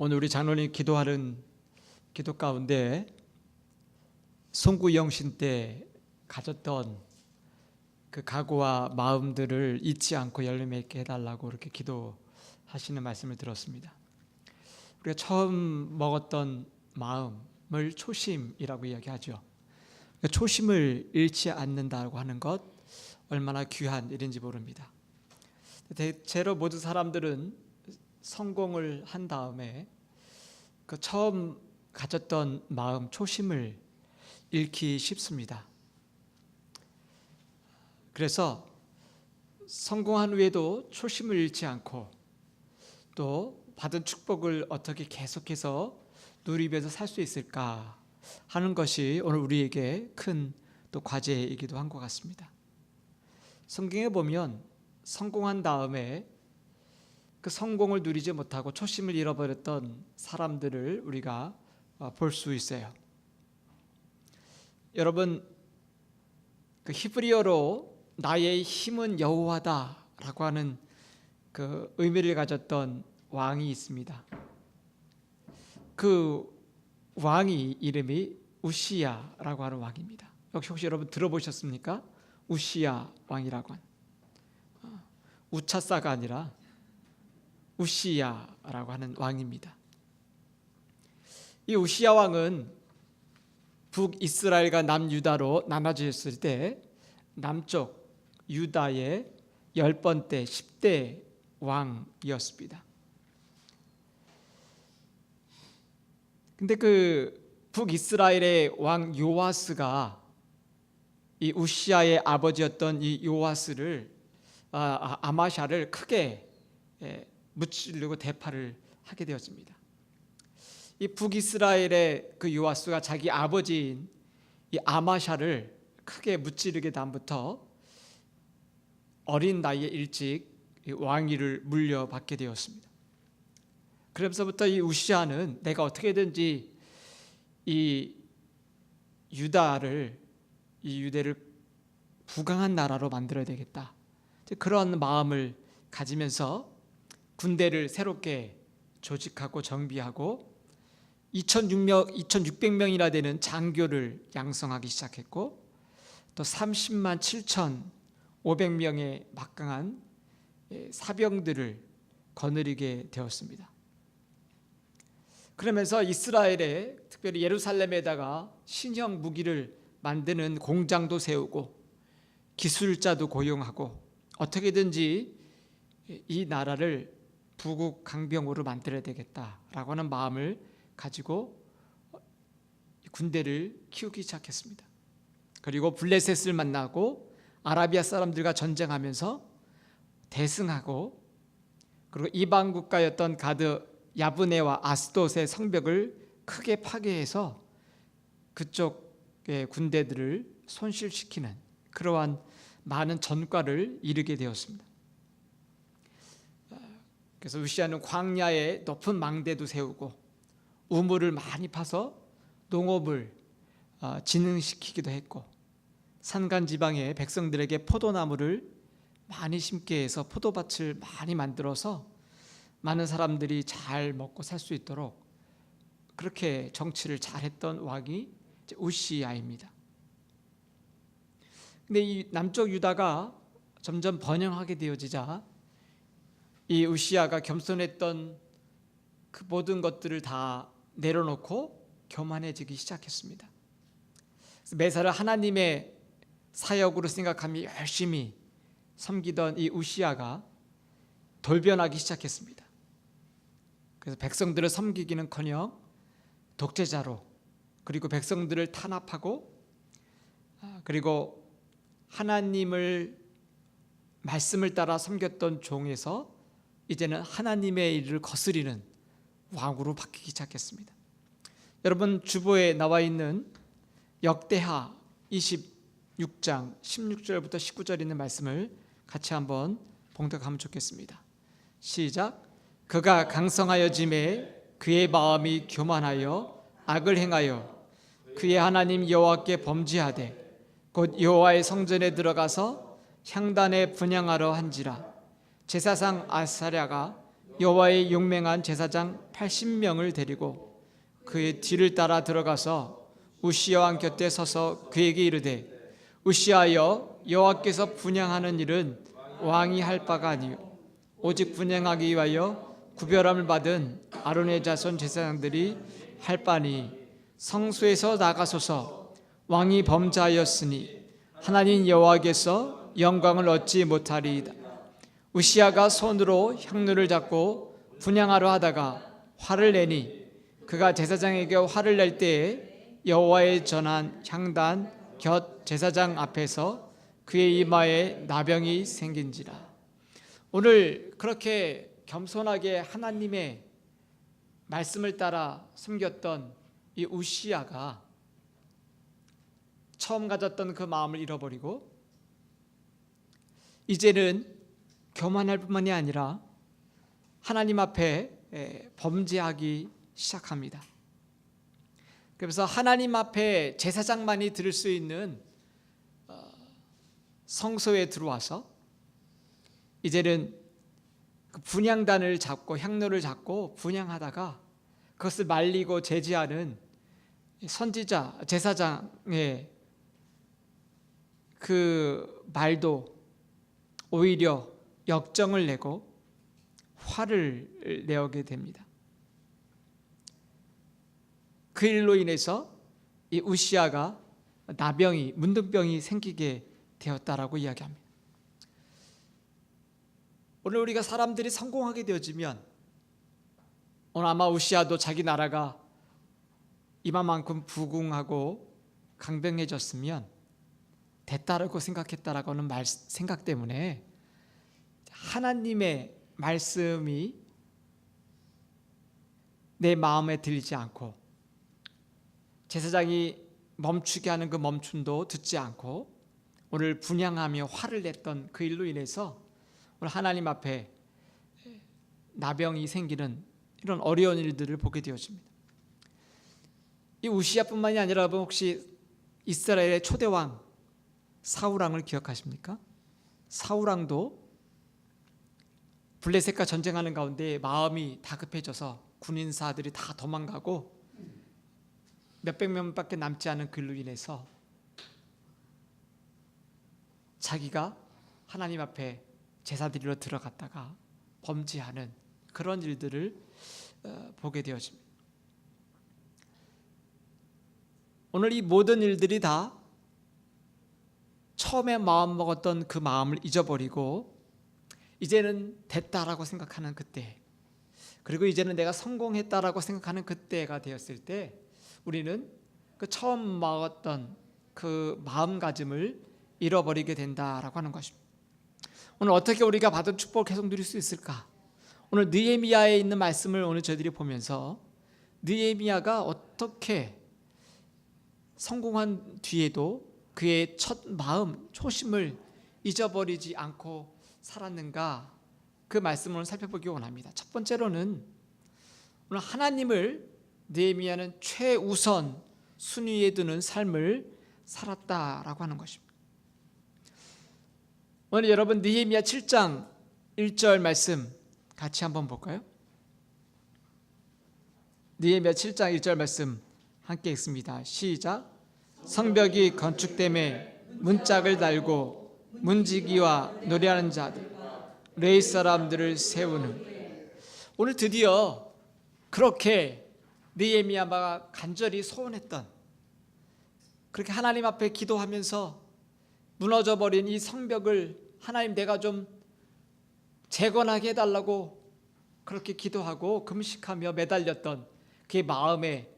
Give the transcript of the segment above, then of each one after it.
오늘 우리 장로님 기도하는 기도 가운데 송구영신 때 가졌던 그 각오와 마음들을 잊지 않고 열매 맺게 해달라고 이렇게 기도하시는 말씀을 들었습니다. 우리가 처음 먹었던 마음을 초심이라고 이야기하죠. 초심을 잃지 않는다고 하는 것 얼마나 귀한 일인지 모릅니다. 대체로 모든 사람들은 성공을 한 다음에 그 처음 가졌던 마음, 초심을 잃기 쉽습니다. 그래서 성공한 후에도 초심을 잃지 않고 또 받은 축복을 어떻게 계속해서 누리면서 살 수 있을까 하는 것이 오늘 우리에게 큰 또 과제이기도 한 것 같습니다. 성경에 보면 성공한 다음에 그 성공을 누리지 못하고 초심을 잃어버렸던 사람들을 우리가 볼 수 있어요. 여러분, 그 히브리어로 나의 힘은 여호와다라고 하는 그 의미를 가졌던 왕이 있습니다. 그 왕이 이름이 우시야라고 하는 왕입니다. 혹시 여러분 들어보셨습니까? 우시야 왕이라고 한 우차사가 아니라 우시야라고 하는 왕입니다. 이 우시야 왕은 북이스라엘과 남유다로 나눠졌을 때 남쪽 유다의 10번째 10대 왕이었습니다. 근데 그 북이스라엘의 왕 요아스가 이 우시야의 아버지였던 이 요아스를 아마샤를 크게 무찌르고 대파를 하게 되었습니다. 이 북이스라엘의 그 요아스가 자기 아버지인 이 아마샤를 크게 무찌르게 다음부터 어린 나이에 일찍 왕위를 물려받게 되었습니다. 그러면서부터 이 우시야는 내가 어떻게든지 이 유대를 부강한 나라로 만들어야 되겠다, 그런 마음을 가지면서 군대를 새롭게 조직하고 정비하고 2600명이나 되는 장교를 양성하기 시작했고 또 30만 7,500명의 막강한 사병들을 거느리게 되었습니다. 그러면서 이스라엘에 특별히 예루살렘에다가 신형 무기를 만드는 공장도 세우고 기술자도 고용하고 어떻게든지 이 나라를 부국 강병으로 만들어야 되겠다라고 하는 마음을 가지고 군대를 키우기 시작했습니다. 그리고 블레셋을 만나고 아라비아 사람들과 전쟁하면서 대승하고 그리고 이방 국가였던 가드 야브네와 아스돗의 성벽을 크게 파괴해서 그쪽의 군대들을 손실시키는 그러한 많은 전과를 이루게 되었습니다. 그래서 우시야는 광야에 높은 망대도 세우고 우물을 많이 파서 농업을 진흥시키기도 했고 산간지방의 백성들에게 포도나무를 많이 심게 해서 포도밭을 많이 만들어서 많은 사람들이 잘 먹고 살 수 있도록 그렇게 정치를 잘했던 왕이 우시야입니다. 근데 이 남쪽 유다가 점점 번영하게 되어지자 이 우시야가 겸손했던 그 모든 것들을 다 내려놓고 교만해지기 시작했습니다. 매사를 하나님의 사역으로 생각하며 열심히 섬기던 이 우시야가 돌변하기 시작했습니다. 그래서 백성들을 섬기기는커녕 독재자로 그리고 백성들을 탄압하고 그리고 하나님을 말씀을 따라 섬겼던 종에서 이제는 하나님의 일을 거스리는 왕으로 바뀌기 시작했습니다. 여러분 주보에 나와 있는 역대하 26장 16절부터 19절 있는 말씀을 같이 한번 봉독하면 좋겠습니다. 시작. 그가 강성하여짐에 그의 마음이 교만하여 악을 행하여 그의 하나님 여호와께 범죄하되 곧 여호와의 성전에 들어가서 향단에 분향하러 한지라. 제사상 아사랴가 여호와의 용맹한 제사장 80명을 데리고 그의 뒤를 따라 들어가서 우시야 왕 곁에 서서 그에게 이르되 우시야여, 여호와께서 분향하는 일은 왕이 할 바가 아니요 오직 분향하기 위하여 구별함을 받은 아론의 자손 제사장들이 할 바니 성소에서 나가소서. 왕이 범죄하였으니 하나님 여호와께서 영광을 얻지 못하리이다. 우시야가 손으로 향로를 잡고 분향하려 하다가 화를 내니 그가 제사장에게 화를 낼 때에 여호와의 전한 향단 곁 제사장 앞에서 그의 이마에 나병이 생긴지라. 오늘 그렇게 겸손하게 하나님의 말씀을 따라 숨겼던 이 우시야가 처음 가졌던 그 마음을 잃어버리고 이제는 교만할 뿐만이 아니라 하나님 앞에 범죄하기 시작합니다. 그래서 하나님 앞에 제사장만이 들을 수 있는 성소에 들어와서 이제는 그 분향단을 잡고 향로를 잡고 분향하다가 그것을 말리고 제지하는 선지자 제사장의 그 말도 오히려 역정을 내고 화를 내오게 됩니다. 그 일로 인해서 이 우시야가 나병이 문둥병이 생기게 되었다라고 이야기합니다. 오늘 우리가 사람들이 성공하게 되어지면 오늘 아마 우시야도 자기 나라가 이만큼 부궁하고 강병해졌으면 됐다라고 생각했다라고는 생각 때문에 하나님의 말씀이 내 마음에 들리지 않고 제사장이 멈추게 하는 그 멈춤도 듣지 않고 오늘 분향하며 화를 냈던 그 일로 인해서 오늘 하나님 앞에 나병이 생기는 이런 어려운 일들을 보게 되어집니다. 이 우시야뿐만이 아니라 여러분 혹시 이스라엘의 초대왕 사울왕을 기억하십니까? 사울왕도 블레셋과 전쟁하는 가운데 마음이 다급해져서 군인사들이 다 도망가고 몇백 명밖에 남지 않은 그로 인해서 자기가 하나님 앞에 제사 드리러 들어갔다가 범죄하는 그런 일들을 보게 되어집니다. 오늘 이 모든 일들이 다 처음에 마음 먹었던 그 마음을 잊어버리고 이제는 됐다라고 생각하는 그때, 그리고 이제는 내가 성공했다라고 생각하는 그때가 되었을 때 우리는 그 처음 먹었던 그 마음가짐을 잃어버리게 된다라고 하는 것입니다. 오늘 어떻게 우리가 받은 축복을 계속 누릴 수 있을까? 오늘 느헤미야에 있는 말씀을 오늘 저희들이 보면서 느헤미야가 어떻게 성공한 뒤에도 그의 첫 마음, 초심을 잊어버리지 않고 살았는가, 그 말씀을 살펴보기 원합니다. 첫 번째로는 오늘 하나님을 느헤미야는 최우선 순위에 두는 삶을 살았다라고 하는 것입니다. 오늘 여러분 느헤미야 7장 1절 말씀 같이 한번 볼까요? 느헤미야 7장 1절 말씀 함께 읽습니다. 시작. 성벽이 건축됨에 문짝을 달고 문지기와 노래하는 자들 레이 사람들을 세우는. 오늘 드디어 그렇게 느헤미야가 간절히 소원했던, 그렇게 하나님 앞에 기도하면서 무너져버린 이 성벽을 하나님 내가 좀 재건하게 해달라고 그렇게 기도하고 금식하며 매달렸던 그의 마음의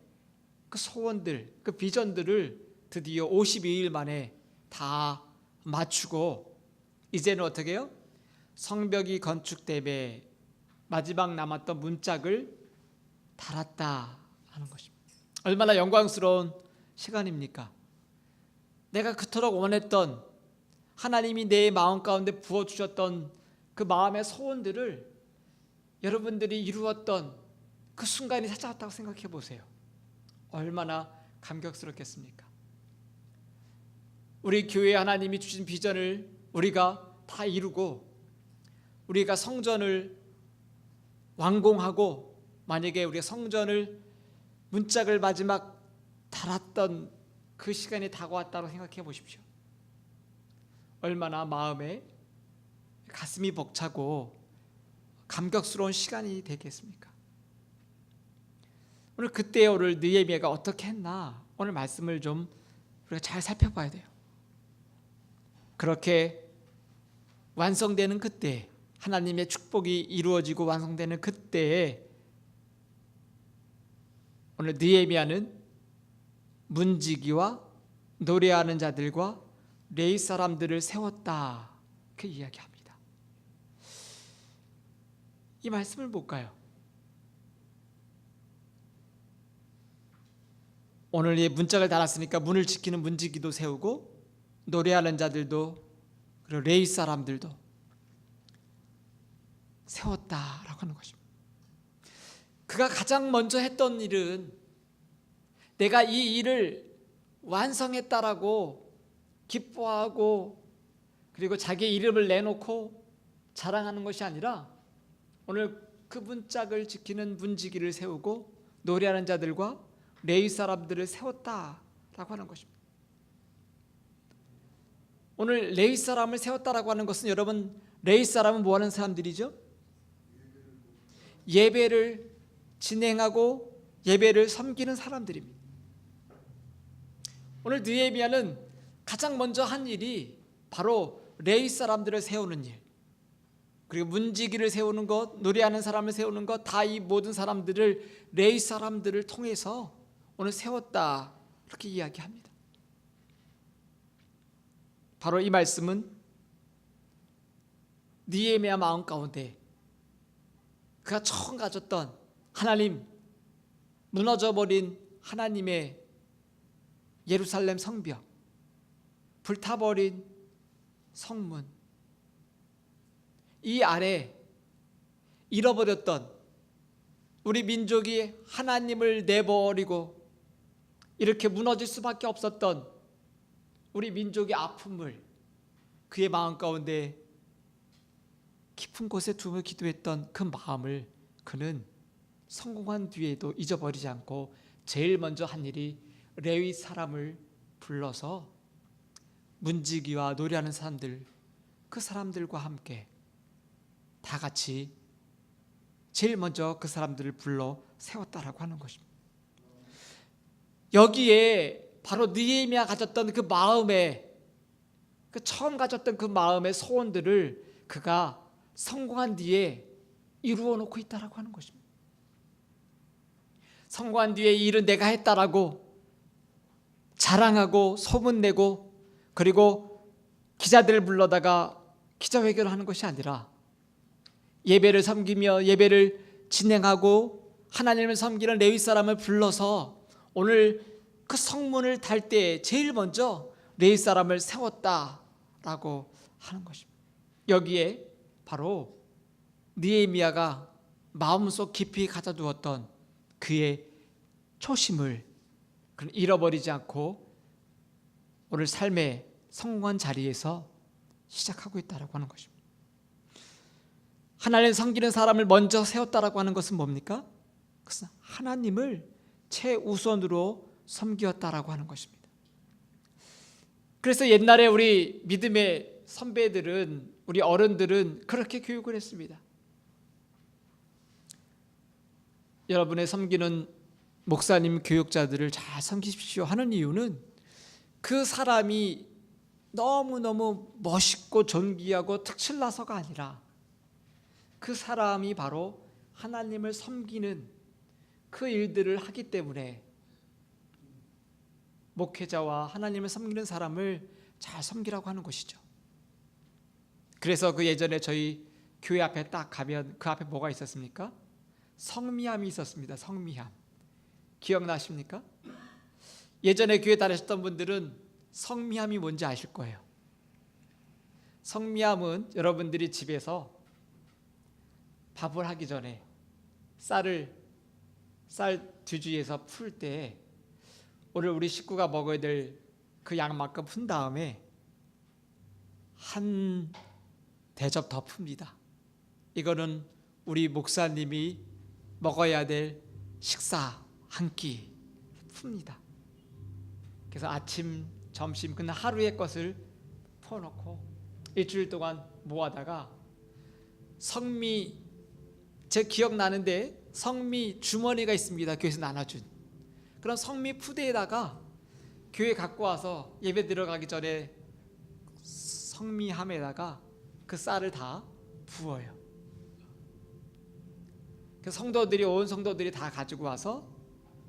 그 소원들, 그 비전들을 드디어 52일 만에 다 맞추고 이제는 어떻게 해요? 성벽이 건축되매 마지막 남았던 문짝을 달았다 하는 것입니다. 얼마나 영광스러운 시간입니까? 내가 그토록 원했던, 하나님이 내 마음 가운데 부어주셨던 그 마음의 소원들을 여러분들이 이루었던 그 순간이 찾아왔다고 생각해 보세요. 얼마나 감격스럽겠습니까? 우리 교회에 하나님이 주신 비전을 우리가 다 이루고 우리가 성전을 완공하고 만약에 우리가 성전을 문짝을 마지막 달았던 그 시간이 다가왔다고 생각해 보십시오. 얼마나 마음에 가슴이 벅차고 감격스러운 시간이 되겠습니까? 오늘 그때 오늘 느헤미야가 어떻게 했나 오늘 말씀을 좀 우리가 잘 살펴봐야 돼요. 그렇게 완성되는 그때, 하나님의 축복이 이루어지고 완성되는 그때에 오늘 느헤미야는 문지기와 노래하는 자들과 레위 사람들을 세웠다, 그 이야기합니다. 이 말씀을 볼까요? 오늘 이 문짝을 달았으니까 문을 지키는 문지기도 세우고 노래하는 자들도 그리고 레위 사람들도 세웠다라고 하는 것입니다. 그가 가장 먼저 했던 일은 내가 이 일을 완성했다라고 기뻐하고 그리고 자기의 이름을 내놓고 자랑하는 것이 아니라 오늘 그 문짝을 지키는 문지기를 세우고 노래하는 자들과 레위 사람들을 세웠다라고 하는 것입니다. 오늘 레위 사람을 세웠다라고 하는 것은 여러분, 레위 사람은 뭐 하는 사람들이죠? 예배를 진행하고 예배를 섬기는 사람들입니다. 오늘 느헤미야는 가장 먼저 한 일이 바로 레위 사람들을 세우는 일, 그리고 문지기를 세우는 것, 노래하는 사람을 세우는 것, 다 이 모든 사람들을 레위 사람들을 통해서 오늘 세웠다, 이렇게 이야기합니다. 바로 이 말씀은 느헤미야 마음 가운데 그가 처음 가졌던 하나님, 무너져버린 하나님의 예루살렘 성벽, 불타버린 성문, 이 아래 잃어버렸던 우리 민족이 하나님을 내버리고 이렇게 무너질 수밖에 없었던 우리 민족의 아픔을 그의 마음 가운데 깊은 곳에 두며 기도했던 그 마음을 그는 성공한 뒤에도 잊어버리지 않고 제일 먼저 한 일이 레위 사람을 불러서 문지기와 노래하는 사람들, 그 사람들과 함께 다 같이 제일 먼저 그 사람들을 불러 세웠다라고 하는 것입니다. 여기에 바로 느헤미야 가졌던 그 마음의, 그 처음 가졌던 그 마음의 소원들을 그가 성공한 뒤에 이루어 놓고 있다라고 하는 것입니다. 성공한 뒤에 이 일은 내가 했다라고 자랑하고 소문내고 그리고 기자들을 불러다가 기자회견을 하는 것이 아니라 예배를 섬기며 예배를 진행하고 하나님을 섬기는 레위 사람을 불러서 오늘 그 성문을 달 때 제일 먼저 레위 사람을 세웠다라고 하는 것입니다. 여기에 바로 느헤미야가 마음속 깊이 가져두었던 그의 초심을 그는 잃어버리지 않고 오늘 삶의 성공한 자리에서 시작하고 있다라고 하는 것입니다. 하나님을 섬기는 사람을 먼저 세웠다라고 하는 것은 뭡니까? 그것은 하나님을 최우선으로 섬기었다라고 하는 것입니다. 그래서 옛날에 우리 믿음의 선배들은, 우리 어른들은 그렇게 교육을 했습니다. 여러분의 섬기는 목사님, 교육자들을 잘 섬기십시오 하는 이유는 그 사람이 너무너무 멋있고 존귀하고 특출나서가 아니라 그 사람이 바로 하나님을 섬기는 그 일들을 하기 때문에 목회자와 하나님을 섬기는 사람을 잘 섬기라고 하는 것이죠. 그래서 그 예전에 저희 교회 앞에 딱 가면 그 앞에 뭐가 있었습니까? 성미함이 있었습니다. 성미함. 기억나십니까? 예전에 교회 다니셨던 분들은 성미함이 뭔지 아실 거예요. 성미함은 여러분들이 집에서 밥을 하기 전에 쌀 뒤주위에서 풀 때 오늘 우리 식구가 먹어야 될 그 양만큼 푼 다음에 한 대접 더 풉니다. 이거는 우리 목사님이 먹어야 될 식사 한 끼 풉니다. 그래서 아침, 점심 그날 하루의 것을 퍼놓고 일주일 동안 모아다가 성미, 제 기억나는데 성미 주머니가 있습니다. 교회에서 나눠준 그런 성미 푸대에다가 교회 갖고 와서 예배 들어가기 전에 성미함에다가 그 쌀을 다 부어요. 그 성도들이, 온 성도들이 다 가지고 와서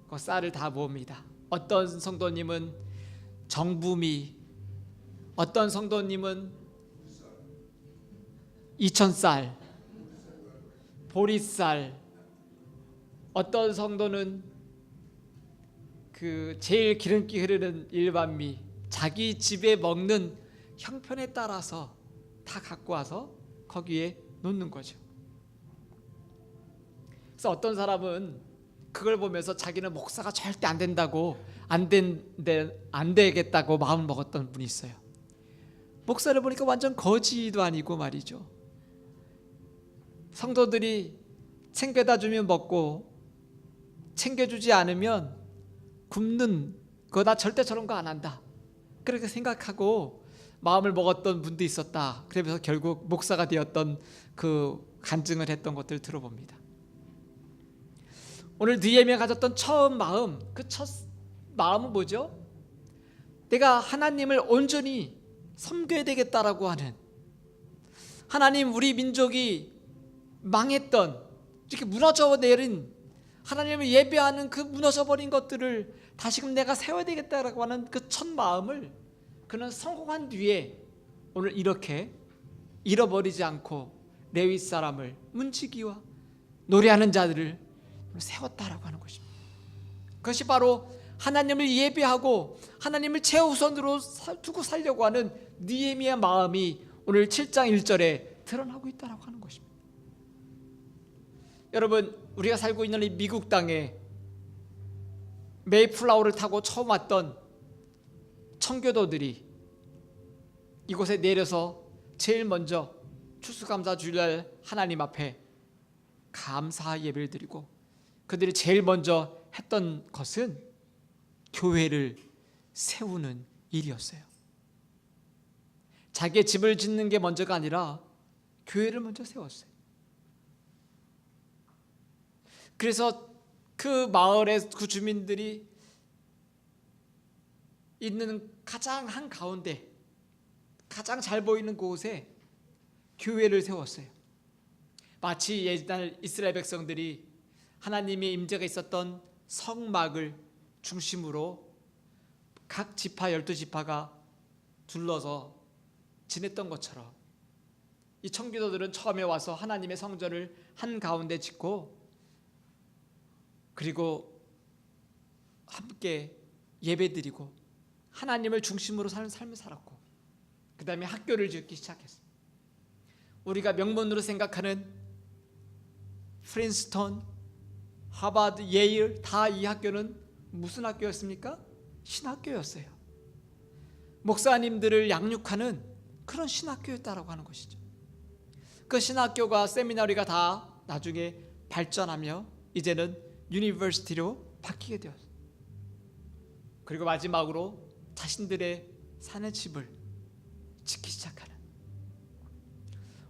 그 쌀을 다 모읍니다. 어떤 성도님은 정부미, 어떤 성도님은 2000쌀, 보리쌀, 어떤 성도는 그 제일 기름기 흐르는 일반미, 자기 집에 먹는 형편에 따라서 다 갖고 와서 거기에 놓는 거죠. 그래서 어떤 사람은 그걸 보면서 자기는 목사가 절대 안 된다고, 안 되겠다고 마음을 먹었던 분이 있어요. 목사를 보니까 완전 거지도 아니고 말이죠. 성도들이 챙겨다 주면 먹고 챙겨주지 않으면 굶는 거, 나 절대 저런 거 안 한다, 그렇게 생각하고 마음을 먹었던 분도 있었다. 그러면서 결국 목사가 되었던 그 간증을 했던 것들을 들어봅니다. 오늘 느헤미야가 가졌던 처음 마음, 그 첫 마음은 뭐죠? 내가 하나님을 온전히 섬겨야 되겠다라고 하는, 하나님, 우리 민족이 망했던, 이렇게 무너져 내린, 하나님을 예배하는 그 무너져 버린 것들을 다시금 내가 세워야 되겠다라고 하는 그 첫 마음을 그는 성공한 뒤에 오늘 이렇게 잃어버리지 않고 레위 사람을, 문지기와 노래하는 자들을 세웠다라고 하는 것입니다. 그것이 바로 하나님을 예배하고 하나님을 최우선으로 두고 살려고 하는 느헤미야 마음이 오늘 7장 1절에 드러나고 있다라고 하는 것입니다. 여러분, 우리가 살고 있는 이 미국 땅에 메이플라워를 타고 처음 왔던 청교도들이 이곳에 내려서 제일 먼저 추수감사 주일날 하나님 앞에 감사 예배를 드리고, 그들이 제일 먼저 했던 것은 교회를 세우는 일이었어요. 자기의 집을 짓는 게 먼저가 아니라 교회를 먼저 세웠어요. 그래서 그 마을의 그 주민들이 있는 가장 한가운데, 가장 잘 보이는 곳에 교회를 세웠어요. 마치 옛날 이스라엘 백성들이 하나님의 임재가 있었던 성막을 중심으로 각 지파 12지파가 둘러서 지냈던 것처럼, 이 청교도들은 처음에 와서 하나님의 성전을 한가운데 짓고, 그리고 함께 예배드리고 하나님을 중심으로 사는 삶을 살았고, 그 다음에 학교를 짓기 시작했어요. 우리가 명문으로 생각하는 프린스턴, 하버드, 예일, 다 이 학교는 무슨 학교였습니까? 신학교였어요. 목사님들을 양육하는 그런 신학교였다라고 하는 것이죠. 그 신학교가, 세미나리가 다 나중에 발전하며 이제는 유니버시티로 바뀌게 되었어요. 그리고 마지막으로 자신들의 사는 집을 짓기 시작하는,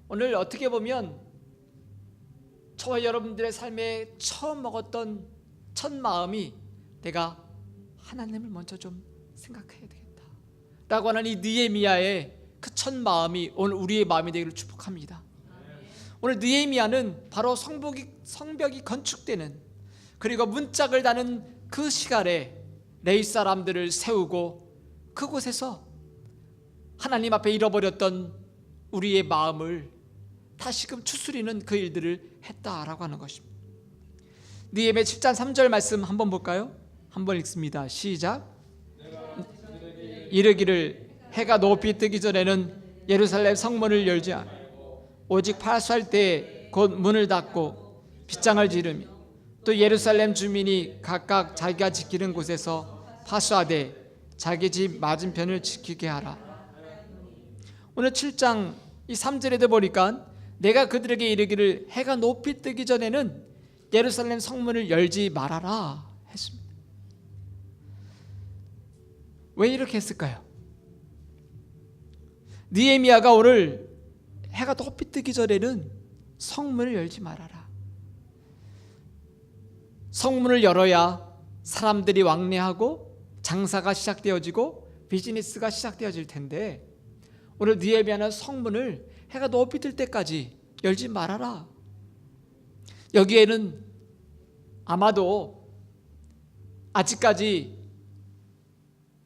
오늘 어떻게 보면 저와 여러분들의 삶에 처음 먹었던 첫 마음이, 내가 하나님을 먼저 좀 생각해야 되겠다 라고 하는 이 느헤미야의 그 첫 마음이 오늘 우리의 마음이 되기를 축복합니다. 오늘 느헤미야는 바로 성벽이 건축되는, 그리고 문짝을 다는 그 시간에 레위 사람들을 세우고 그곳에서 하나님 앞에 잃어버렸던 우리의 마음을 다시금 추스리는 그 일들을 했다라고 하는 것입니다. 느헤미야 7장 3절 말씀 한번 볼까요? 한번 읽습니다. 시작. 이르기를 해가 높이 뜨기 전에는 예루살렘 성문을 열지 않아 오직 파수할 때에 곧 문을 닫고 빗장을 지르며, 또 예루살렘 주민이 각각 자기가 지키는 곳에서 파수하되 자기 집 맞은편을 지키게 하라. 오늘 7장 이 3절에도 보니까 내가 그들에게 이르기를 해가 높이 뜨기 전에는 예루살렘 성문을 열지 말아라 했습니다. 왜 이렇게 했을까요? 느헤미야가 오늘 해가 높이 뜨기 전에는 성문을 열지 말아라. 성문을 열어야 사람들이 왕래하고 장사가 시작되어지고 비즈니스가 시작되어질 텐데, 오늘 느헤미야는 성문을 해가 높이 뜰 때까지 열지 말아라. 여기에는 아마도 아직까지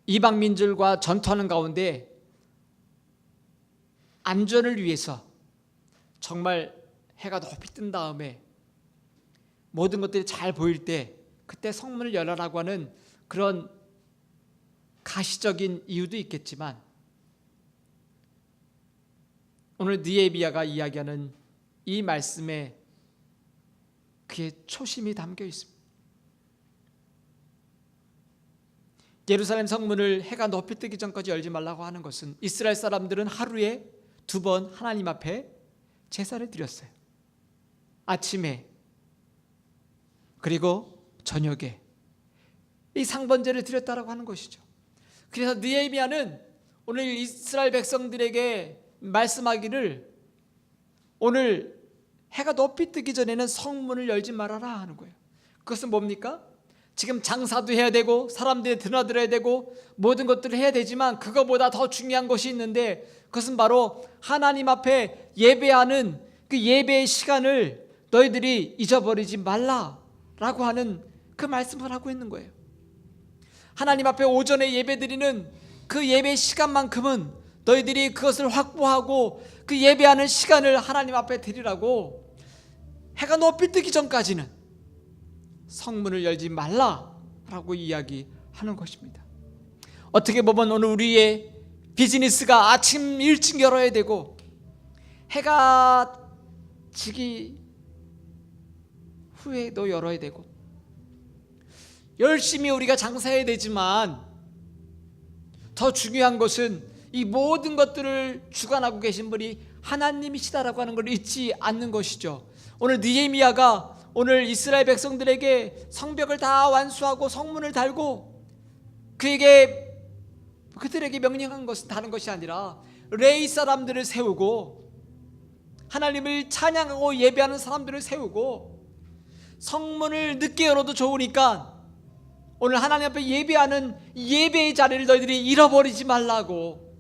이방 민족과 전투하는 가운데 안전을 위해서 정말 해가 높이 뜬 다음에 모든 것들이 잘 보일 때 그때 성문을 열어라고 하는 그런 가시적인 이유도 있겠지만, 오늘 느헤미야가 이야기하는 이 말씀에 그의 초심이 담겨 있습니다. 예루살렘 성문을 해가 높이 뜨기 전까지 열지 말라고 하는 것은 이스라엘 사람들은 하루에 2번 하나님 앞에 제사를 드렸어요. 아침에 그리고 저녁에 이 상번제를 드렸다라고 하는 것이죠. 그래서 느헤미야는 오늘 이스라엘 백성들에게 말씀하기를 오늘 해가 높이 뜨기 전에는 성문을 열지 말아라 하는 거예요. 그것은 뭡니까? 지금 장사도 해야 되고 사람들이 드나들어야 되고 모든 것들을 해야 되지만 그거보다 더 중요한 것이 있는데, 그것은 바로 하나님 앞에 예배하는 그 예배의 시간을 너희들이 잊어버리지 말라라고 하는 그 말씀을 하고 있는 거예요. 하나님 앞에 오전에 예배드리는 그 예배 시간만큼은 너희들이 그것을 확보하고 그 예배하는 시간을 하나님 앞에 드리라고, 해가 높이 뜨기 전까지는 성문을 열지 말라라고 이야기하는 것입니다. 어떻게 보면 오늘 우리의 비즈니스가 아침 일찍 열어야 되고 해가 지기 후에도 열어야 되고 열심히 우리가 장사해야 되지만, 더 중요한 것은 이 모든 것들을 주관하고 계신 분이 하나님이시다라고 하는 걸 잊지 않는 것이죠. 오늘 느헤미야가 오늘 이스라엘 백성들에게 성벽을 다 완수하고 성문을 달고 그들에게 명령한 것은 다른 것이 아니라 레위 사람들을 세우고 하나님을 찬양하고 예배하는 사람들을 세우고, 성문을 늦게 열어도 좋으니까 오늘 하나님 앞에 예배하는 예배의 자리를 너희들이 잃어버리지 말라고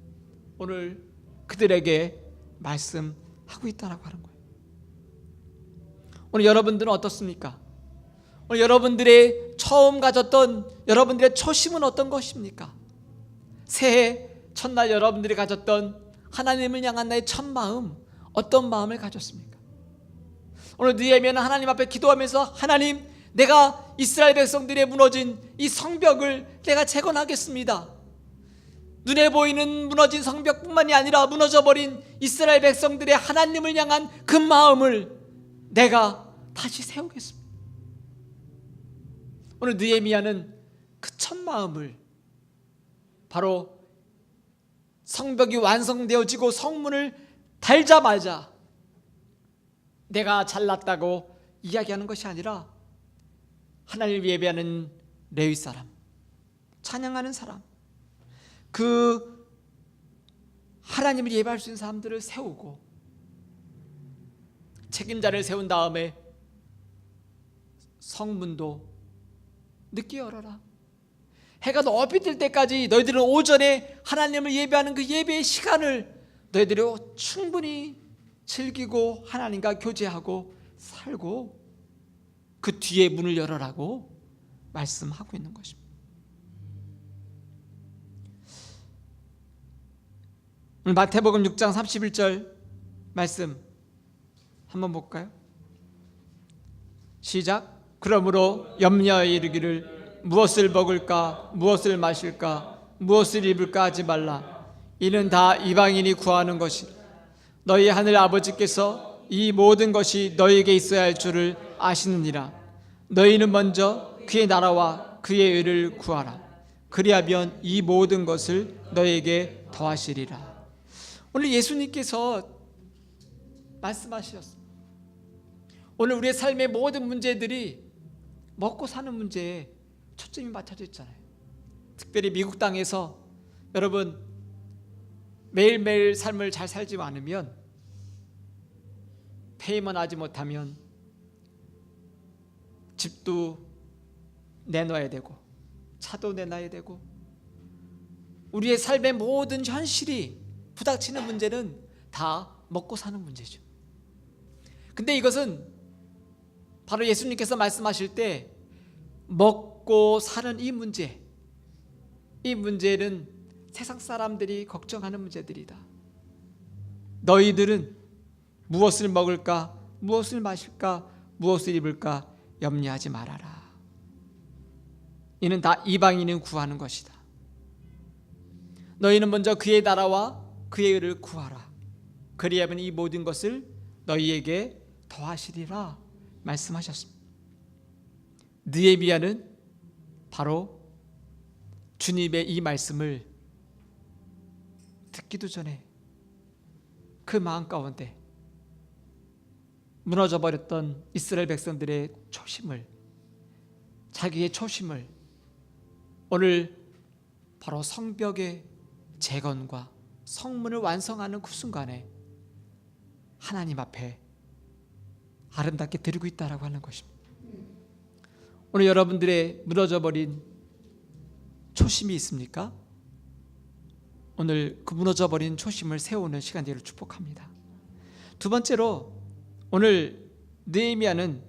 오늘 그들에게 말씀하고 있다라고 하는 거예요. 오늘 여러분들은 어떻습니까? 오늘 여러분들의 처음 가졌던 여러분들의 초심은 어떤 것입니까? 새해 첫날 여러분들이 가졌던 하나님을 향한 나의 첫 마음, 어떤 마음을 가졌습니까? 오늘 느헤미야는 하나님 앞에 기도하면서, 하나님, 내가 이스라엘 백성들의 무너진 이 성벽을 내가 재건하겠습니다. 눈에 보이는 무너진 성벽뿐만이 아니라 무너져버린 이스라엘 백성들의 하나님을 향한 그 마음을 내가 다시 세우겠습니다. 오늘 느헤미야는 그 첫 마음을 바로 성벽이 완성되어지고 성문을 달자마자 내가 잘났다고 이야기하는 것이 아니라 하나님을 예배하는 레위 사람, 찬양하는 사람, 그 하나님을 예배할 수 있는 사람들을 세우고 책임자를 세운 다음에 성문도 늦게 열어라. 해가 높이 뜰 때까지 너희들은 오전에 하나님을 예배하는 그 예배의 시간을 너희들이 충분히 즐기고 하나님과 교제하고 살고 그 뒤에 문을 열어라고 말씀하고 있는 것입니다. 오늘 마태복음 6장 31절 말씀 한번 볼까요? 시작. 그러므로 염려에 이르기를 무엇을 먹을까 무엇을 마실까 무엇을 입을까 하지 말라. 이는 다 이방인이 구하는 것이 너희 하늘 아버지께서 이 모든 것이 너희에게 있어야 할 줄을 아시느니라. 너희는 먼저 그의 나라와 그의 의를 구하라. 그리하면 이 모든 것을 너희에게 더하시리라. 오늘 예수님께서 말씀하셨습니다. 오늘 우리의 삶의 모든 문제들이 먹고 사는 문제에 초점이 맞춰져 있잖아요. 특별히 미국 땅에서 여러분 매일매일 삶을 잘 살지 않으면, 페이먼 하지 못하면 집도 내놔야 되고 차도 내놔야 되고, 우리의 삶의 모든 현실이 부닥치는 문제는 다 먹고 사는 문제죠. 근데 이것은 바로 예수님께서 말씀하실 때 먹고 사는 이 문제는 세상 사람들이 걱정하는 문제들이다. 너희들은 무엇을 먹을까, 무엇을 마실까, 무엇을 입을까 염려하지 말아라. 이는 다 이방인은 구하는 것이다. 너희는 먼저 그의 나라와 그의 의를 구하라. 그리하면 이 모든 것을 너희에게 더하시리라 말씀하셨습니다. 느헤미야는 바로 주님의 이 말씀을 듣기도 전에 그 마음 가운데 무너져 버렸던 이스라엘 백성들의 초심을, 자기의 초심을 오늘 바로 성벽의 재건과 성문을 완성하는 그 순간에 하나님 앞에 아름답게 드리고 있다라고 하는 것입니다. 오늘 여러분들의 무너져 버린 초심이 있습니까? 오늘 그 무너져 버린 초심을 세우는 시간 되기를 축복합니다. 두 번째로, 오늘 느헤미야는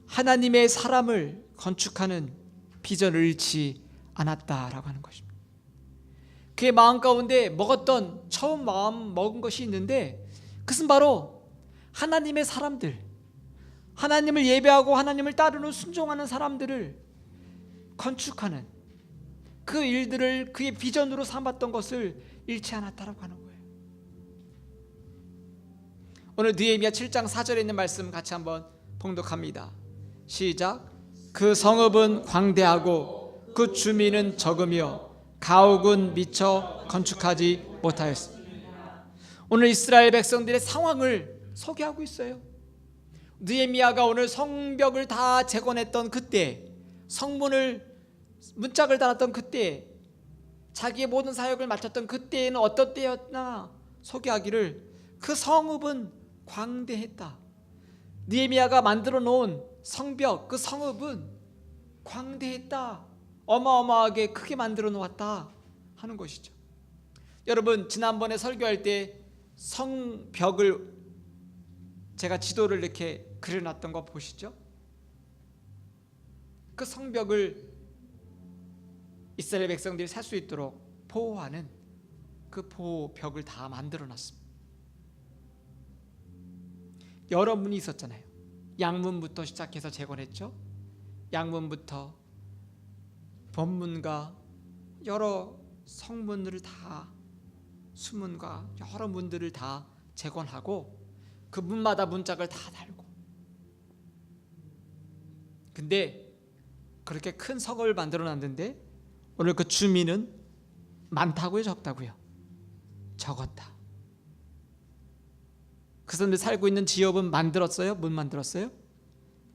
하나님의 사람을 건축하는 비전을 잃지 않았다라고 하는 것입니다. 그의 마음 가운데 먹었던 처음 마음 먹은 것이 있는데, 그것은 바로 하나님의 사람들, 하나님을 예배하고 하나님을 따르는 순종하는 사람들을 건축하는 그 일들을 그의 비전으로 삼았던 것을 잃지 않았다라고 하는 거예요. 오늘 느헤미야 7장 4절에 있는 말씀 같이 한번 봉독합니다. 시작. 그 성읍은 광대하고 그 주민은 적으며 가옥은 미처 건축하지 못하였습니다. 오늘 이스라엘 백성들의 상황을 소개하고 있어요. 느헤미야가 오늘 성벽을 다 재건했던 그때, 성문을 문짝을 달았던 그때, 자기의 모든 사역을 마쳤던 그때에는 어떤 때였나 소개하기를, 그 성읍은 광대했다. 느헤미야가 만들어 놓은 성벽, 그 성읍은 광대했다, 어마어마하게 크게 만들어 놓았다 하는 것이죠. 여러분, 지난번에 설교할 때 성벽을 제가 지도를 이렇게 그려놨던 거 보시죠? 그 성벽을 이스라엘 백성들이 살 수 있도록 보호하는 그 보호벽을 다 만들어 놨습니다. 여러 문이 있었잖아요. 양문부터 시작해서 재건했죠. 양문부터 법문과 여러 성문들을 다, 수문과 여러 문들을 다 재건하고 그 문마다 문짝을 다 달고, 근데 그렇게 큰 성읍을 만들어 놨는데 오늘 그 주민은 많다고요, 적다고요? 적었다. 그 사람들 살고 있는 지역은 만들었어요? 못 만들었어요?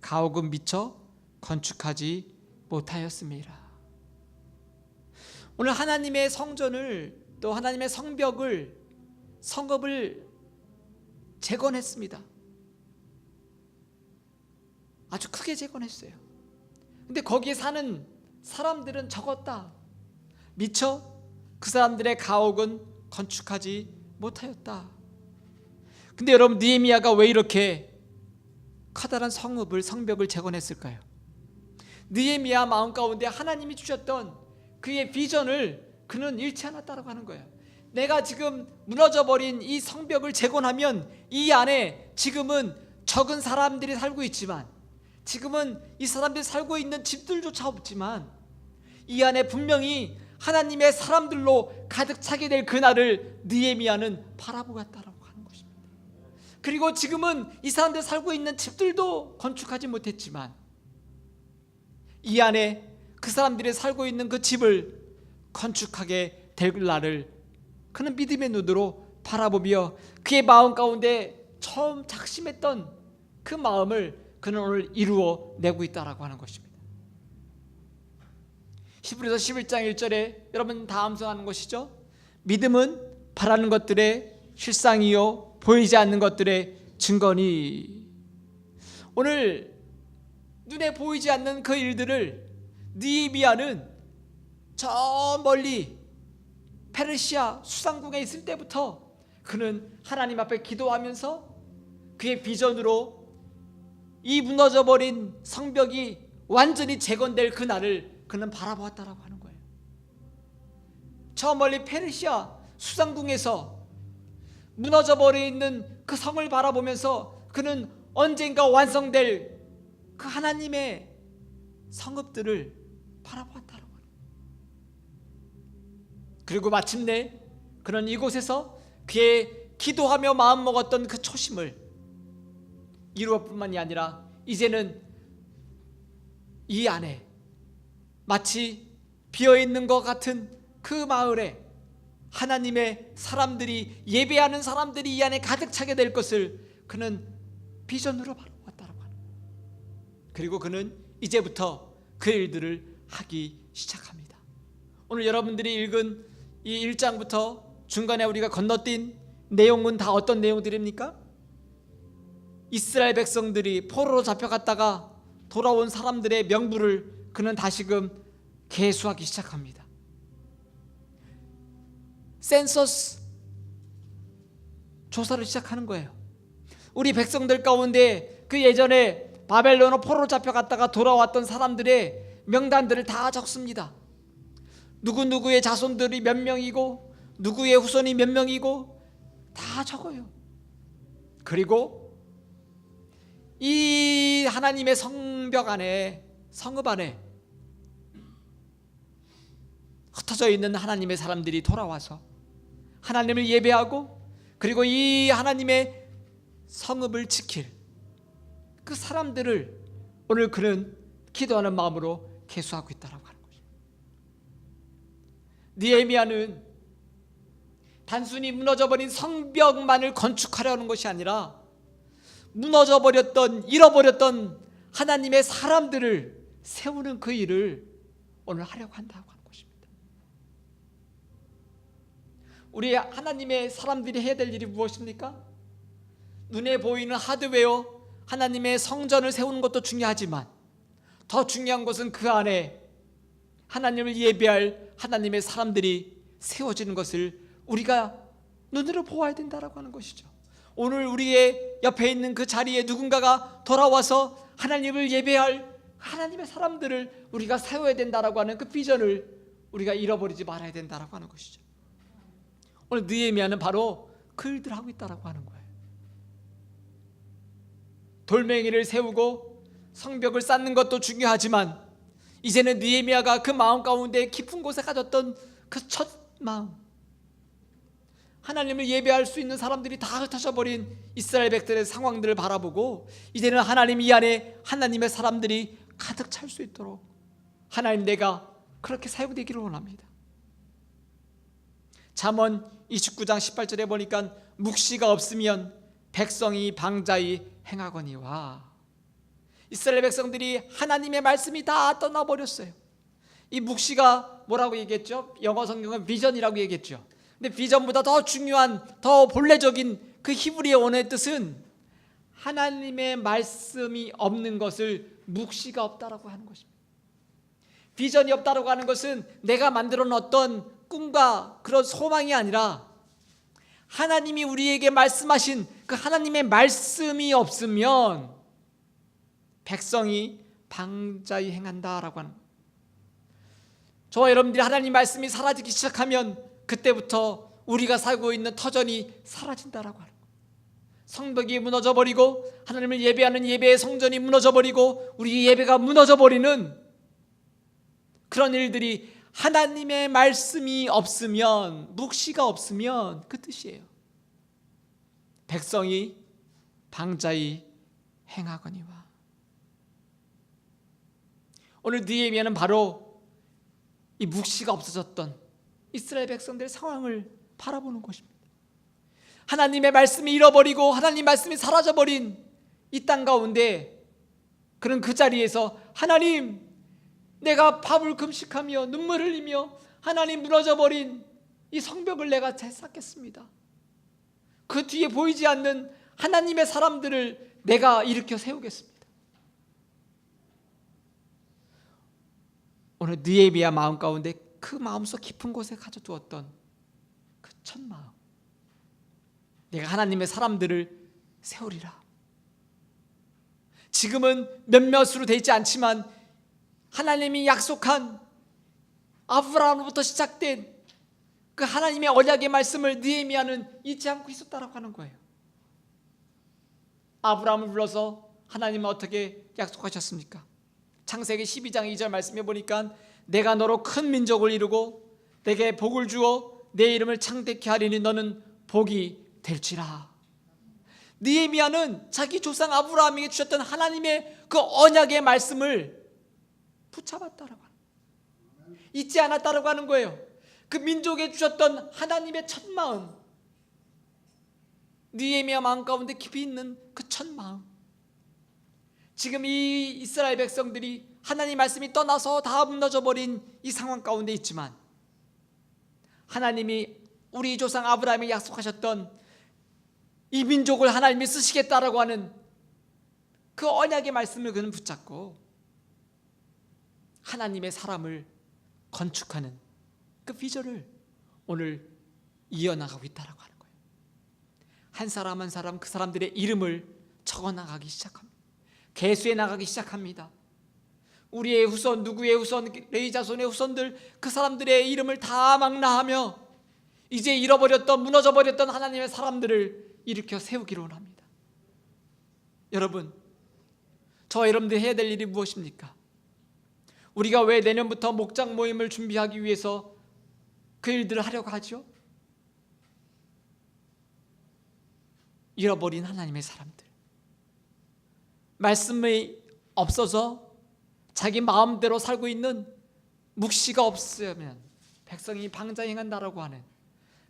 가옥은 미처 건축하지 못하였습니다. 오늘 하나님의 성전을, 또 하나님의 성벽을, 성읍을 재건했습니다. 아주 크게 재건했어요. 근데 거기에 사는 사람들은 적었다. 미처 그 사람들의 가옥은 건축하지 못하였다. 근데 여러분, 느헤미야가 왜 이렇게 커다란 성읍을, 성벽을 재건했을까요? 느헤미야 마음 가운데 하나님이 주셨던 그의 비전을 그는 잃지 않았다고 하는 거예요. 내가 지금 무너져버린 이 성벽을 재건하면 이 안에 지금은 적은 사람들이 살고 있지만, 지금은 이 사람들이 살고 있는 집들조차 없지만, 이 안에 분명히 하나님의 사람들로 가득 차게 될 그날을 느헤미야는 바라보았다라고 하는 것입니다. 그리고 지금은 이 사람들 살고 있는 집들도 건축하지 못했지만, 이 안에 그 사람들이 살고 있는 그 집을 건축하게 될 날을 그는 믿음의 눈으로 바라보며 그의 마음 가운데 처음 작심했던 그 마음을 그는 오늘 이루어내고 있다라고 하는 것입니다. 히브리서 11장 1절에 여러분 다 암송하는 것이죠. 믿음은 바라는 것들의 실상이요 보이지 않는 것들의 증거니. 오늘 눈에 보이지 않는 그 일들을 느헤미야는 저 멀리 페르시아 수상궁에 있을 때부터 그는 하나님 앞에 기도하면서 그의 비전으로 이 무너져버린 성벽이 완전히 재건될 그날을 그는 바라보았다라고 하는 거예요. 저 멀리 페르시아 수상궁에서 무너져버려 있는 그 성을 바라보면서 그는 언젠가 완성될 그 하나님의 성읍들을 바라보았다라고 하는 거예요. 그리고 마침내 그는 이곳에서 그의 기도하며 마음먹었던 그 초심을 이루어 뿐만이 아니라 이제는 이 안에 마치 비어있는 것 같은 그 마을에 하나님의 사람들이, 예배하는 사람들이 이 안에 가득 차게 될 것을 그는 비전으로 바라보았다라고 하는 거예요. 그리고 그는 이제부터 그 일들을 하기 시작합니다. 오늘 여러분들이 읽은 이 1장부터 중간에 우리가 건너뛴 내용은 다 어떤 내용들입니까? 이스라엘 백성들이 포로로 잡혀갔다가 돌아온 사람들의 명부를 그는 다시금 계수하기 시작합니다. 센서스 조사를 시작하는 거예요. 우리 백성들 가운데 그 예전에 바벨론으로 포로로 잡혀갔다가 돌아왔던 사람들의 명단들을 다 적습니다. 누구누구의 자손들이 몇 명이고 누구의 후손이 몇 명이고 다 적어요. 그리고 이 하나님의 성벽 안에, 성읍 안에 흩어져 있는 하나님의 사람들이 돌아와서 하나님을 예배하고 그리고 이 하나님의 성읍을 지킬 그 사람들을 오늘 그는 기도하는 마음으로 계수하고 있다고 하는 거죠. 느헤미야는 단순히 무너져버린 성벽만을 건축하려는 것이 아니라 무너져버렸던, 잃어버렸던 하나님의 사람들을 세우는 그 일을 오늘 하려고 한다고 하는 것입니다. 우리 하나님의 사람들이 해야 될 일이 무엇입니까? 눈에 보이는 하드웨어, 하나님의 성전을 세우는 것도 중요하지만 더 중요한 것은 그 안에 하나님을 예배할 하나님의 사람들이 세워지는 것을 우리가 눈으로 보아야 된다고 하는 것이죠. 오늘 우리의 옆에 있는 그 자리에 누군가가 돌아와서 하나님을 예배할 하나님의 사람들을 우리가 세워야 된다라고 하는 그 비전을 우리가 잃어버리지 말아야 된다라고 하는 것이죠. 오늘 느헤미야는 바로 그 일들을 하고 있다라고 하는 거예요. 돌멩이를 세우고 성벽을 쌓는 것도 중요하지만 이제는 느헤미야가 그 마음 가운데 깊은 곳에 가졌던 그 첫 마음, 하나님을 예배할 수 있는 사람들이 다 흩어져버린 이스라엘 백성의 상황들을 바라보고 이제는 하나님 이 안에 하나님의 사람들이 가득 찰 수 있도록 하나님 내가 그렇게 사용되기를 원합니다. 잠언 29장 18절에 보니까 묵시가 없으면 백성이 방자히 행하거니와. 이스라엘 백성들이 하나님의 말씀이 다 떠나버렸어요. 이 묵시가 뭐라고 얘기했죠? 영어 성경은 비전이라고 얘기했죠. 근데 비전보다 더 중요한, 더 본래적인 그 히브리의 원어의 뜻은 하나님의 말씀이 없는 것을 묵시가 없다라고 하는 것입니다. 비전이 없다라고 하는 것은 내가 만들어 놓은 어떤 꿈과 그런 소망이 아니라 하나님이 우리에게 말씀하신 그 하나님의 말씀이 없으면 백성이 방자히 행한다라고 하는 거예요. 저와 여러분들이 하나님 말씀이 사라지기 시작하면 그때부터 우리가 살고 있는 터전이 사라진다라고 하는 거예요. 성벽이 무너져버리고 하나님을 예배하는 예배의 성전이 무너져버리고 우리 예배가 무너져버리는 그런 일들이 하나님의 말씀이 없으면, 묵시가 없으면 그 뜻이에요. 백성이 방자히 행하거니와. 오늘 느헤미야는 바로 이 묵시가 없어졌던 이스라엘 백성들의 상황을 바라보는 것입니다. 하나님의 말씀이 잃어버리고 하나님 말씀이 사라져버린 이 땅 가운데 그런 그 자리에서 하나님, 내가 밥을 금식하며 눈물을 흘리며 하나님 무너져버린 이 성벽을 내가 재쌓겠습니다. 그 뒤에 보이지 않는 하나님의 사람들을 내가 일으켜 세우겠습니다. 오늘 느헤미야 마음 가운데 그 마음속 깊은 곳에 가져두었던 그 첫 마음, 내가 하나님의 사람들을 세우리라. 지금은 몇몇으로 되어 있지 않지만 하나님이 약속한 아브라함으로부터 시작된 그 하나님의 언약의 말씀을 느헤미야는 잊지 않고 있었다라고 하는 거예요. 아브라함을 불러서 하나님은 어떻게 약속하셨습니까? 창세기 12장 2절 말씀해 보니까 내가 너로 큰 민족을 이루고 내게 복을 주어 내 이름을 창대케 하리니 너는 복이 될지라. 느헤미야는 자기 조상 아브라함에게 주셨던 하나님의 그 언약의 말씀을 붙잡았다라고 하는 거예요. 잊지 않았다라고 하는 거예요. 그 민족에 주셨던 하나님의 첫 마음, 느헤미야 마음 가운데 깊이 있는 그 첫 마음. 지금 이 이스라엘 백성들이 하나님 말씀이 떠나서 다 무너져 버린 이 상황 가운데 있지만 하나님이 우리 조상 아브라함에게 약속하셨던 이 민족을 하나님이 쓰시겠다라고 하는 그 언약의 말씀을 그는 붙잡고 하나님의 사람을 건축하는 그 비전을 오늘 이어나가고 있다라고 하는 거예요. 한 사람 한 사람 그 사람들의 이름을 적어나가기 시작합니다. 계수해 나가기 시작합니다. 우리의 후손, 누구의 후손, 레위 자손의 후손들, 그 사람들의 이름을 다 망라하며 이제 잃어버렸던, 무너져버렸던 하나님의 사람들을 일으켜 세우기로 합니다. 여러분, 저와 여러분들이 해야 될 일이 무엇입니까? 우리가 왜 내년부터 목장 모임을 준비하기 위해서 그 일들을 하려고 하죠? 잃어버린 하나님의 사람들, 말씀이 없어서 자기 마음대로 살고 있는, 묵시가 없으면 백성이 방자행한다라고 하는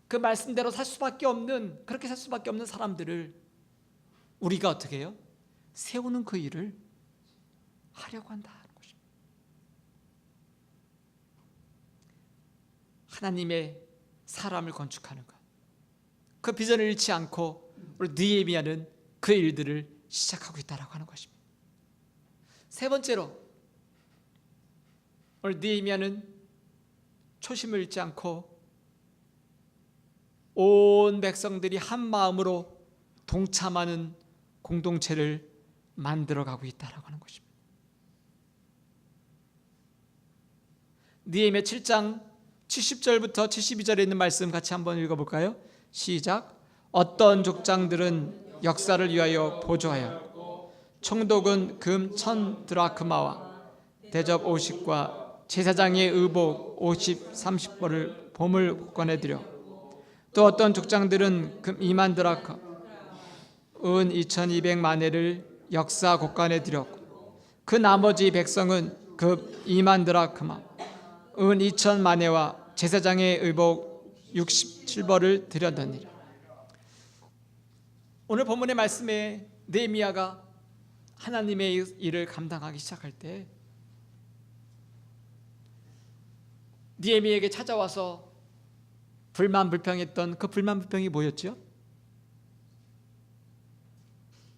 그 말씀대로 살 수밖에 없는, 그렇게 살 수밖에 없는 사람들을 우리가 어떻게 해요? 세우는 그 일을 하려고 한다는 것입니다. 하나님의 사람을 건축하는 것, 그 비전을 잃지 않고 우리 느헤미야는 그 일들을 시작하고 있다라고 하는 것입니다. 세 번째로 오늘 느헤미야는 초심을 잃지 않고 온 백성들이 한 마음으로 동참하는 공동체를 만들어가고 있다라고 하는 것입니다. 느헤미야 7장 70절부터 72절에 있는 말씀 같이 한번 읽어볼까요? 시작. 어떤 족장들은 역사를 위하여 보조하여 총독은 금 1000드라크마와 대접 50과 제사장의 의복 50, 30벌을 보물 권해드려, 또 어떤 족장들은 금 2만 드라크, 은 2200마네를 역사 곳간에 드렸고, 그 나머지 백성은 금 2만 드라크마, 은 2000마네와 제사장의 의복 67벌을 드렸느니라. 오늘 본문의 말씀에 느헤미야가 하나님의 일을 감당하기 시작할 때 느헤미야에게 찾아와서 불만불평했던 그 불만불평이 뭐였죠?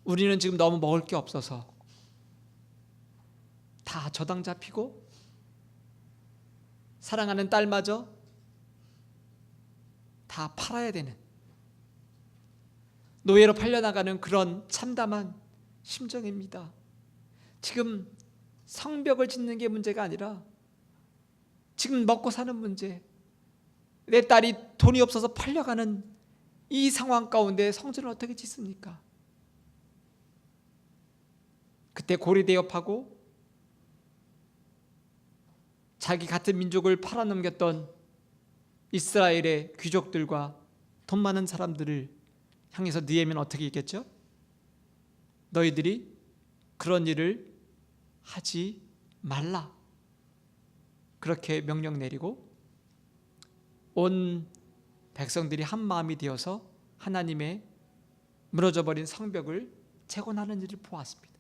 우리는 지금 너무 먹을 게 없어서 다 저당 잡히고 사랑하는 딸마저 다 팔아야 되는, 노예로 팔려나가는 그런 참담한 심정입니다. 지금 성벽을 짓는 게 문제가 아니라 지금 먹고 사는 문제, 내 딸이 돈이 없어서 팔려가는 이 상황 가운데 성전을 어떻게 짓습니까? 그때 고리대업하고 자기 같은 민족을 팔아넘겼던 이스라엘의 귀족들과 돈 많은 사람들을 향해서 느헤미야는 어떻게 얘기했죠? 너희들이 그런 일을 하지 말라, 그렇게 명령 내리고 온 백성들이 한 마음이 되어서 하나님의 무너져버린 성벽을 재건하는 일을 보았습니다.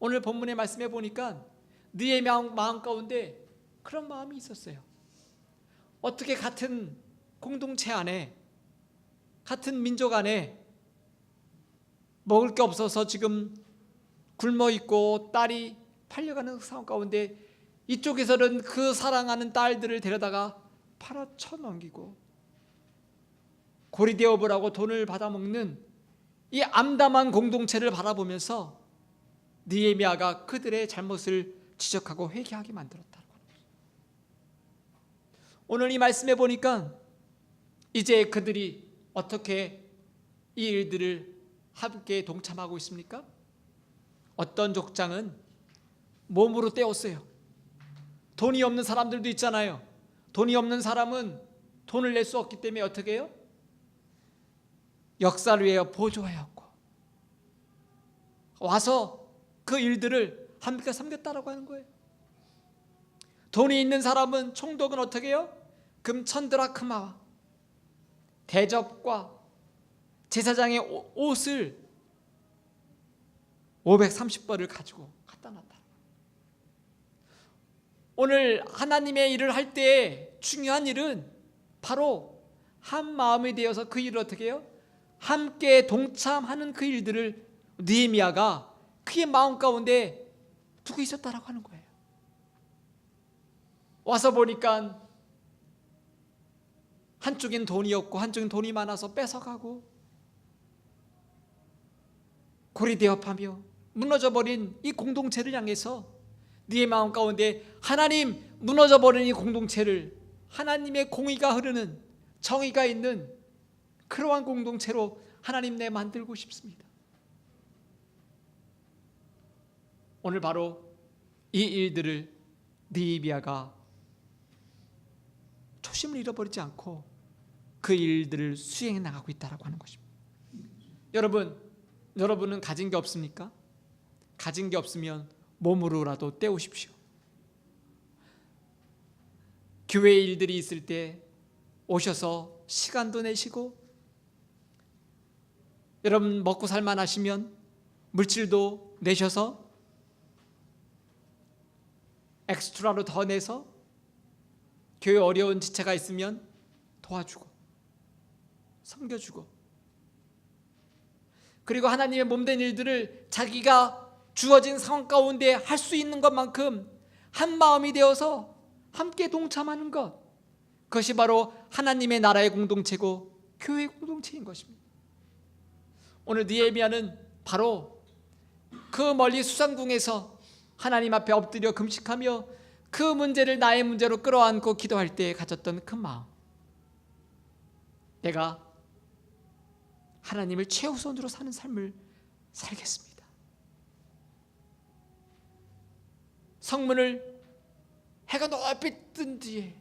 오늘 본문의 말씀해 보니까 느헤미야 마음 가운데 그런 마음이 있었어요. 어떻게 같은 공동체 안에, 같은 민족 안에 먹을 게 없어서 지금 굶어 있고 딸이 팔려가는 상황 가운데 이쪽에서는 그 사랑하는 딸들을 데려다가 팔아쳐 넘기고 고리대업을 돈을 받아먹는 이 암담한 공동체를 바라보면서 느헤미야가 그들의 잘못을 지적하고 회개하게 만들었다고. 오늘 이 말씀에 보니까 이제 그들이 어떻게 이 일들을 함께 동참하고 있습니까? 어떤 족장은 몸으로 떼었어요. 돈이 없는 사람들도 있잖아요. 돈이 없는 사람은 돈을 낼 수 없기 때문에 어떻게 해요? 역사를 위하여 보조하였고 와서 그 일들을 함께 섬겼다라고 하는 거예요. 돈이 있는 사람은 총독은 어떻게 해요? 금 1000드라크마와 대접과 제사장의 옷을 530벌을 가지고 갖다 놨다. 오늘 하나님의 일을 할 때 중요한 일은 바로 한 마음이 되어서 그 일을 어떻게 해요? 함께 동참하는 그 일들을 느헤미야가 그의 마음 가운데 두고 있었다라고 하는 거예요. 와서 보니까 한쪽엔 돈이 없고 한쪽엔 돈이 많아서 뺏어가고 고리대업하며 무너져버린 이 공동체를 향해서 네 마음 가운데 하나님, 무너져버린 이 공동체를 하나님의 공의가 흐르는, 정의가 있는 그러한 공동체로 하나님 내 만들고 싶습니다. 오늘 바로 이 일들을 느헤미야가 초심을 잃어버리지 않고 그 일들을 수행해 나가고 있다고 하는 것입니다. 여러분은 가진 게 없습니까? 가진 게 없으면 몸으로라도 때우십시오. 교회 일들이 있을 때 오셔서 시간도 내시고, 여러분 먹고 살만하시면 물질도 내셔서 엑스트라로 더 내서 교회 어려운 지체가 있으면 도와주고 섬겨주고, 그리고 하나님의 몸된 일들을 자기가 주어진 상황 가운데 할 수 있는 것만큼 한 마음이 되어서 함께 동참하는 것, 그것이 바로 하나님의 나라의 공동체고 교회의 공동체인 것입니다. 오늘 느헤미야는 바로 그 멀리 수상궁에서 하나님 앞에 엎드려 금식하며 그 문제를 나의 문제로 끌어안고 기도할 때 가졌던 그 마음, 내가 하나님을 최우선으로 사는 삶을 살겠습니다. 성문을 해가 높이 뜬 뒤에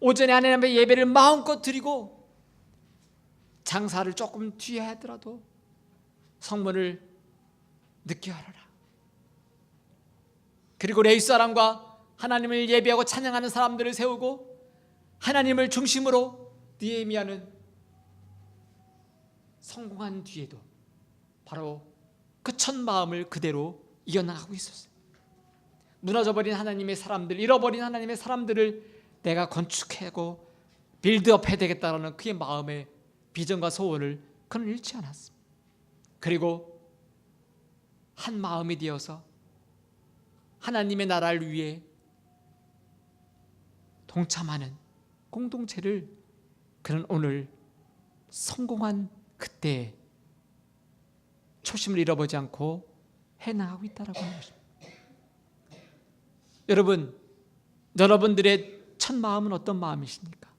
오전에 하나님의 예배를 마음껏 드리고, 장사를 조금 뒤에 하더라도 성문을 늦게 하라. 그리고 레위 사람과 하나님을 예배하고 찬양하는 사람들을 세우고 하나님을 중심으로 느헤미야는 성공한 뒤에도 바로 그 첫 마음을 그대로 이어나가고 있었어요. 무너져버린 하나님의 사람들, 잃어버린 하나님의 사람들을 내가 건축하고 빌드업 해야 되겠다라는 그의 마음의 비전과 소원을 그는 잃지 않았습니다. 그리고 한 마음이 되어서 하나님의 나라를 위해 동참하는 공동체를 그는 오늘 성공한 그때 초심을 잃어버리지 않고 해나가고 있다라고 하는 것입니다. 여러분들의 첫 마음은 어떤 마음이십니까?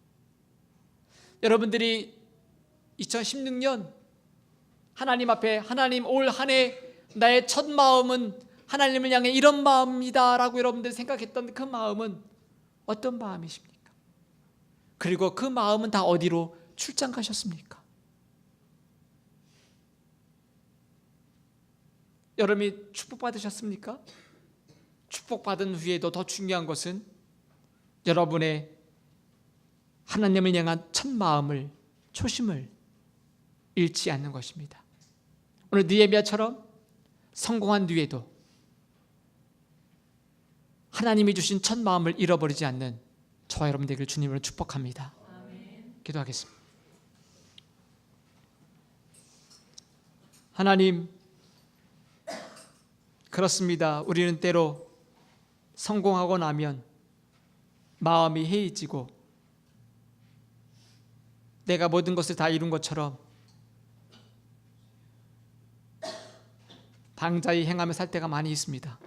여러분들이 2016년 하나님 앞에, 하나님 올 한 해 나의 첫 마음은 하나님을 향해 이런 마음이다 라고 여러분들이 생각했던 그 마음은 어떤 마음이십니까? 그리고 그 마음은 다 어디로 출장 가셨습니까? 여러분이 축복받으셨습니까? 축복받은 후에도 더 중요한 것은 여러분의 하나님을 향한 첫 마음을 초심을 잃지 않는 것입니다. 오늘 느헤미야처럼 성공한 뒤에도 하나님이 주신 첫 마음을 잃어버리지 않는 저와 여러분 되기를 주님으로 축복합니다. 기도하겠습니다. 하나님, 그렇습니다. 우리는 때로 성공하고 나면 마음이 해이지고 내가 모든 것을 다 이룬 것처럼 방자히 행하며 살 때가 많이 있습니다.